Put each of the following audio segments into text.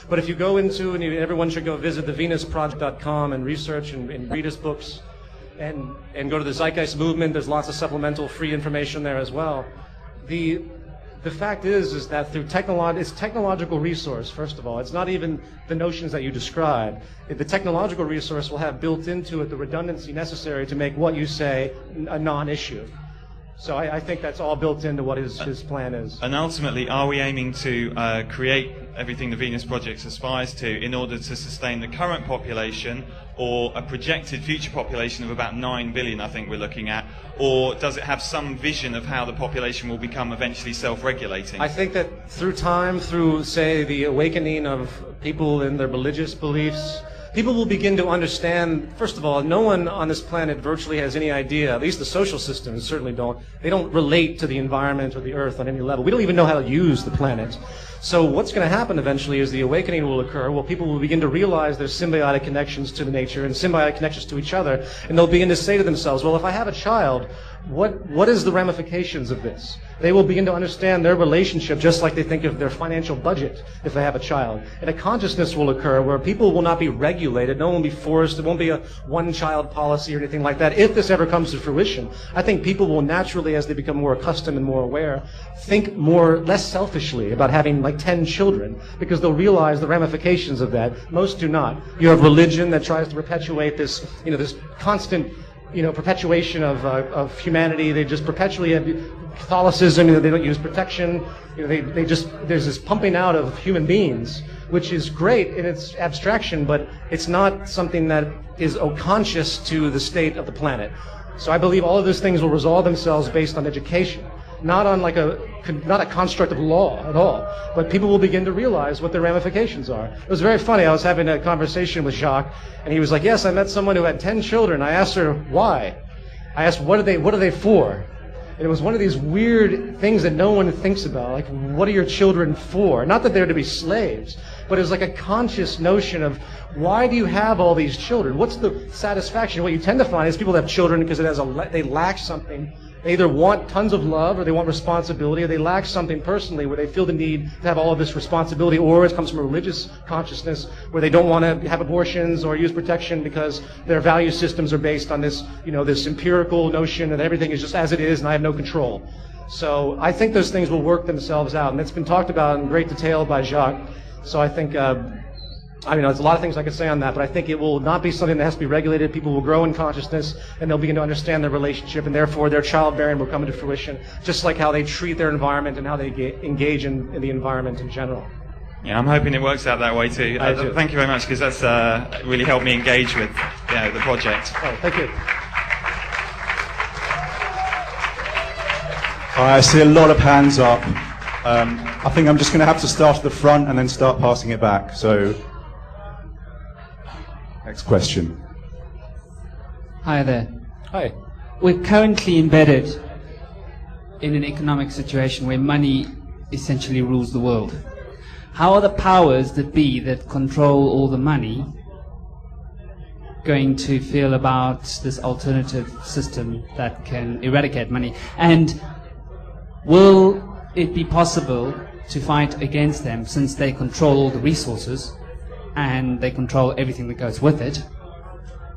But if you go into, and everyone should go visit the venusproject.com and research and read his books, and go to the Zeitgeist movement. There's lots of supplemental free information there as well. The fact is that through it's technological resource, first of all. It's not even the notions that you describe. The technological resource will have built into it the redundancy necessary to make what you say a non-issue. So I think that's all built into what his plan is. And ultimately, are we aiming to create everything the Venus Project aspires to in order to sustain the current population, or a projected future population of about 9 billion, I think we're looking at? Or does it have some vision of how the population will become eventually self-regulating? I think that through time, through, say, the awakening of people in their religious beliefs, people will begin to understand, first of all, no one on this planet virtually has any idea, at least the social systems certainly don't. They don't relate to the environment or the earth on any level. We don't even know how to use the planet. So what's going to happen eventually is the awakening will occur. Well, people will begin to realize there's symbiotic connections to the nature and symbiotic connections to each other, and they'll begin to say to themselves, well, if I have a child, what is the ramifications of this? They will begin to understand their relationship just like they think of their financial budget if they have a child. And a consciousness will occur where people will not be regulated, no one will be forced, there won't be a one-child policy or anything like that. If this ever comes to fruition, I think people will naturally, as they become more accustomed and more aware, think less selfishly about having like 10 children, because they'll realize the ramifications of that. Most do not. You have religion that tries to perpetuate this, this constant perpetuation of humanity. They just perpetually have Catholicism. They don't use protection. There's this pumping out of human beings, which is great in its abstraction, but it's not something that is conscious to the state of the planet. So I believe all of those things will resolve themselves based on education, not on not a construct of law at all, but people will begin to realize what their ramifications are. It was very funny. I was having a conversation with Jacques, and he was like, yes, I met someone who had 10 children. I asked her why. I asked, what are they for? And it was one of these weird things that no one thinks about, like, what are your children for? Not that they're to be slaves, but it was like a conscious notion of, why do you have all these children? What's the satisfaction? What you tend to find is people have children because they lack something. They either want tons of love, or they want responsibility, or they lack something personally where they feel the need to have all of this responsibility, or it comes from a religious consciousness where they don't want to have abortions or use protection because their value systems are based on this, this empirical notion that everything is just as it is and I have no control. So I think those things will work themselves out, and it's been talked about in great detail by Jacques. So I think, there's a lot of things I could say on that, but I think it will not be something that has to be regulated. People will grow in consciousness, and they'll begin to understand their relationship, and therefore their childbearing will come into fruition, just like how they treat their environment and how they engage in the environment in general. Yeah, I'm hoping it works out that way too. Thank you very much, because that's really helped me engage with the project. Oh, thank you. I see a lot of hands up. I think I'm just going to have to start at the front and then start passing it back. So, next question. Hi there. Hi. We're currently embedded in an economic situation where money essentially rules the world. How are the powers that be that control all the money going to feel about this alternative system that can eradicate money? And will it be possible to fight against them, since they control all the resources and they control everything that goes with it?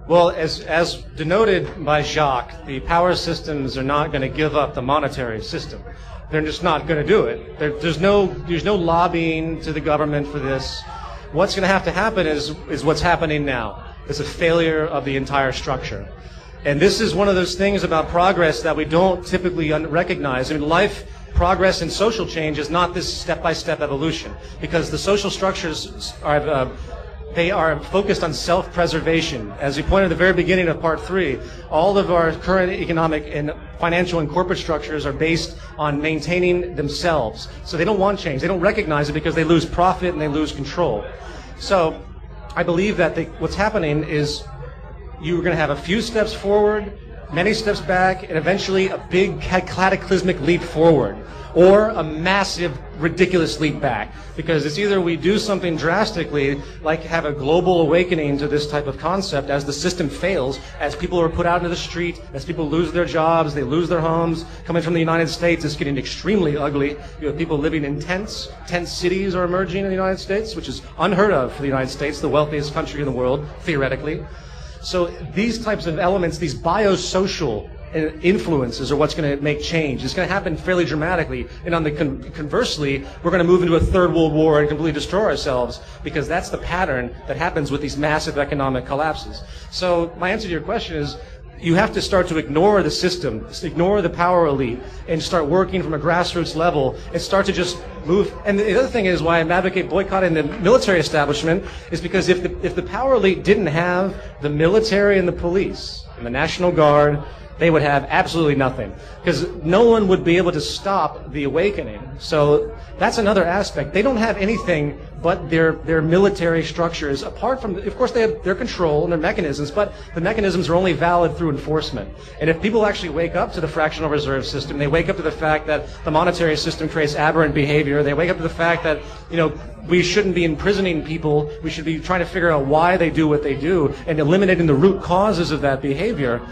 Well, as denoted by Jacques, the power systems are not going to give up the monetary system. They're just not going to do it. There's no lobbying to the government for this. What's going to have to happen is what's happening now. It's a failure of the entire structure. And this is one of those things about progress that we don't typically recognize. I mean, life, progress, and social change is not this step-by-step evolution, because the social structures are focused on self-preservation. As we pointed at the very beginning of Part 3, all of our current economic and financial and corporate structures are based on maintaining themselves. So they don't want change. They don't recognize it because they lose profit and they lose control. So I believe that what's happening is you're going to have a few steps forward, many steps back, and eventually a big cataclysmic leap forward, or a massive, ridiculous leap back. Because it's either we do something drastically, like have a global awakening to this type of concept as the system fails, as people are put out into the street, as people lose their jobs, they lose their homes. Coming from the United States, it's getting extremely ugly. You have people living in tents. Tent cities are emerging in the United States, which is unheard of for the United States, the wealthiest country in the world, theoretically. So these types of elements, these biosocial influences are what's going to make change. It's going to happen fairly dramatically. And on the conversely, we're going to move into a third world war and completely destroy ourselves, because that's the pattern that happens with these massive economic collapses. So my answer to your question is, you have to start to ignore the system, ignore the power elite, and start working from a grassroots level and start to just move. And the other thing is why I advocate boycotting the military establishment is because if the power elite didn't have the military and the police and the National Guard, they would have absolutely nothing, because no one would be able to stop the awakening. So that's another aspect. They don't have anything but their military structures, apart from, of course, they have their control and their mechanisms, but the mechanisms are only valid through enforcement. And if people actually wake up to the fractional reserve system, they wake up to the fact that the monetary system creates aberrant behavior, they wake up to the fact that, you know, we shouldn't be imprisoning people, we should be trying to figure out why they do what they do and eliminating the root causes of that behavior,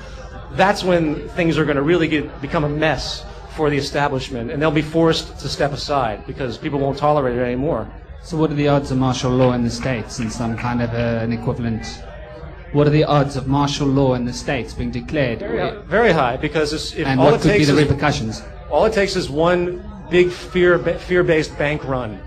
that's when things are going to really become a mess for the establishment, and they'll be forced to step aside because people won't tolerate it anymore. So what are the odds of martial law in the States and some kind of an equivalent? What are the odds of martial law in the States being declared? Very high, because and what could be the repercussions? All it takes is one big fear-based bank run,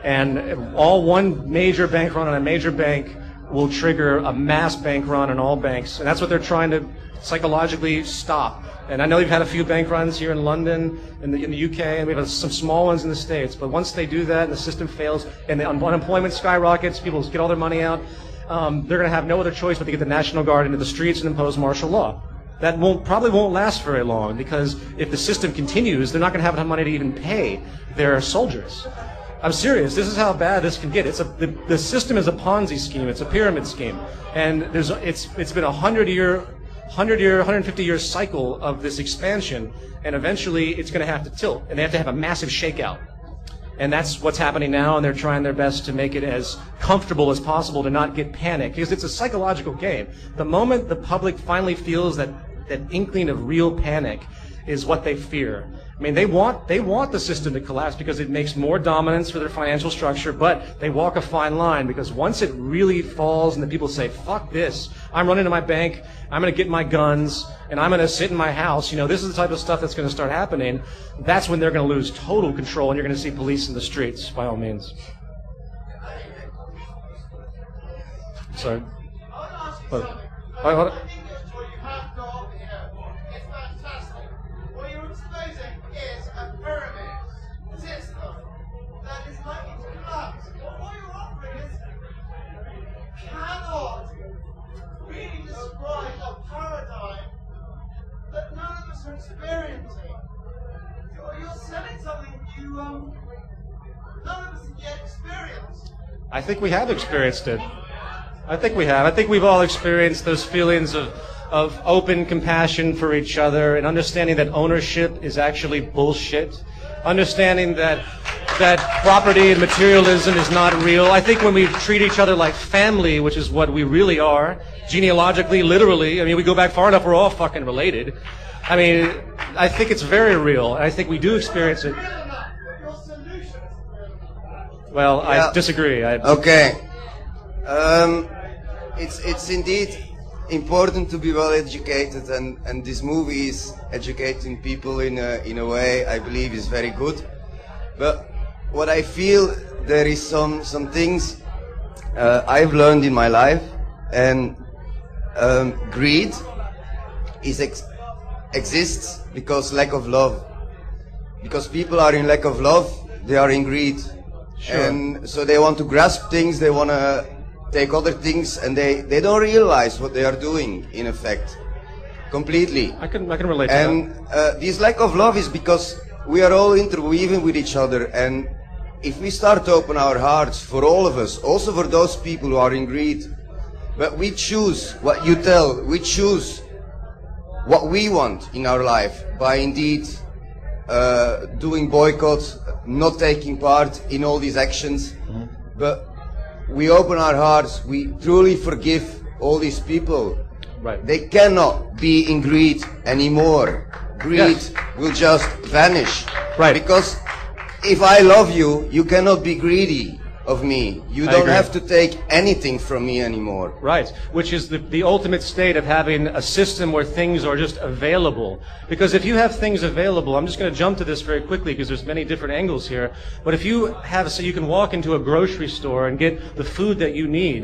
and one major bank run on a major bank will trigger a mass bank run on all banks, and that's what they're trying to psychologically stop. And I know you've had a few bank runs here in London, in the UK, and we have some small ones in the States. But once they do that and the system fails and the unemployment skyrockets, people get all their money out, they're going to have no other choice but to get the National Guard into the streets and impose martial law. That probably won't last very long, because if the system continues, they're not going to have enough money to even pay their soldiers. I'm serious. This is how bad this can get. The system is a Ponzi scheme. It's a pyramid scheme, and it's been 150-year cycle of this expansion, and eventually it's going to have to tilt, and they have to have a massive shakeout. And that's what's happening now, and they're trying their best to make it as comfortable as possible to not get panicked, because it's a psychological game. The moment the public finally feels that inkling of real panic is what they fear. I mean, they want the system to collapse because it makes more dominance for their financial structure, but they walk a fine line, because once it really falls and the people say, fuck this, I'm running to my bank, I'm going to get my guns, and I'm going to sit in my house, you know, this is the type of stuff that's going to start happening, that's when they're going to lose total control, and you're going to see police in the streets, by all means. Sorry. What? Experiencing. You're selling something none of us yet experienced. I think we have experienced it. I think we have. I think we've all experienced those feelings of open compassion for each other, and understanding that ownership is actually bullshit. Understanding that property and materialism is not real. I think when we treat each other like family, which is what we really are, genealogically, literally, I mean, we go back far enough, we're all fucking related. I mean, I think it's very real, and I think we do experience it. Well, I disagree. Okay. It's indeed important to be well educated, and this movie is educating people in a way I believe is very good. But what I feel, there is some things I've learned in my life, and greed exists because lack of love. Because people are in lack of love, they are in greed. Sure. And so they want to grasp things, they want to take other things, and they don't realize what they are doing, in effect. Completely. I can relate to that. And this lack of love is because we are all interweaving with each other, and if we start to open our hearts for all of us, also for those people who are in greed, but we choose what you tell, we choose what we want in our life by indeed doing boycotts, not taking part in all these actions. But we open our hearts, we truly forgive all these people. Right. They cannot be in greed anymore. Greed will just vanish. Right. Because if I love you, you cannot be greedy of me. You don't have to take anything from me anymore. Right, which is the ultimate state of having a system where things are just available. Because if you have things available, I'm just going to jump to this very quickly because there's many different angles here, but if you have, so you can walk into a grocery store and get the food that you need,